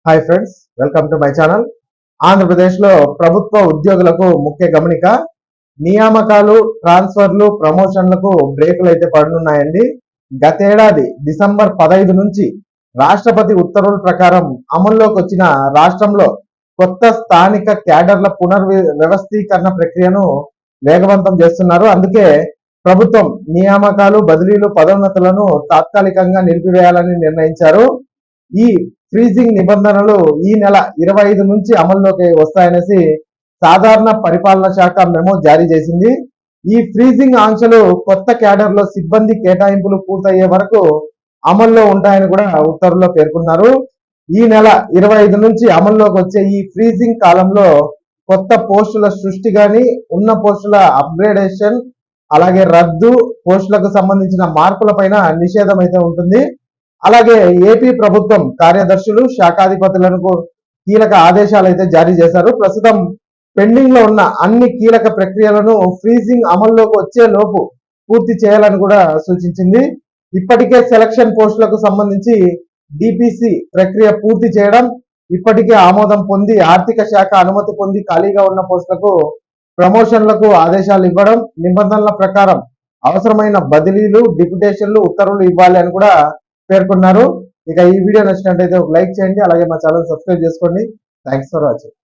Hi friends, welcome to my channel. ఆంధ్రప్రదేశ్లో ప్రభుత్వ ఉద్యోగులకు ముఖ్య గమనిక, నియామకాలు, ట్రాన్స్ఫర్లు, ప్రమోషన్లకు బ్రేకులు అయితే పడనున్నాయండి. గతేడాది డిసెంబర్ 15 నుంచి రాష్ట్రపతి ఉత్తర్వుల ప్రకారం అమల్లోకి వచ్చిన రాష్ట్రంలో కొత్త స్థానిక క్యాడర్ల వ్యవస్థీకరణ ప్రక్రియను వేగవంతం చేస్తున్నారు. అందుకే ప్రభుత్వం నియామకాలు, బదిలీలు, పదోన్నతులను తాత్కాలికంగా నిలిపివేయాలని నిర్ణయించారు. ఈ ఫ్రీజింగ్ నిబంధనలు ఈ నెల 25 నుంచి అమల్లోకి వస్తాయనేసి సాధారణ పరిపాలన శాఖ మెమో జారీ చేసింది. ఈ ఫ్రీజింగ్ ఆంక్షలు కొత్త క్యాడర్లో సిబ్బంది కేటాయింపులు పూర్తయ్యే వరకు అమల్లో ఉంటాయని కూడా ఉత్తర్వుల్లో పేర్కొన్నారు. ఈ నెల 25 నుంచి అమల్లోకి వచ్చే ఈ ఫ్రీజింగ్ కాలంలో కొత్త పోస్టుల సృష్టి కానీ, ఉన్న పోస్టుల అప్గ్రేడేషన్, అలాగే రద్దు, పోస్టులకు సంబంధించిన మార్పులపైన నిషేధం అయితే ఉంటుంది. అలాగే ఏపీ ప్రభుత్వం కార్యదర్శులు, శాఖాధిపతులకు కీలక ఆదేశాలు అయితే జారీ చేశారు. ప్రస్తుతం పెండింగ్ లో ఉన్న అన్ని కీలక ప్రక్రియలను ఫ్రీజింగ్ అమల్లోకి వచ్చే లోపు పూర్తి చేయాలని కూడా సూచించింది. ఇప్పటికే సెలక్షన్ పోస్టులకు సంబంధించి డిపిసి ప్రక్రియ పూర్తి చేయడం, ఇప్పటికే ఆమోదం పొంది ఆర్థిక శాఖ అనుమతి పొంది ఖాళీగా ఉన్న పోస్టులకు ప్రమోషన్లకు ఆదేశాలు ఇవ్వడం, నిబంధనల ప్రకారం అవసరమైన బదిలీలు, డిప్యుటేషన్లు, ఉత్తర్వులు ఇవ్వాలి అని కూడా పేర్కొన్నారు. ఇక ఈ వీడియో నచ్చినట్లయితే ఒక లైక్ చేయండి, అలాగే మా ఛానల్ సబ్స్క్రైబ్ చేసుకోండి. Thanks for watching.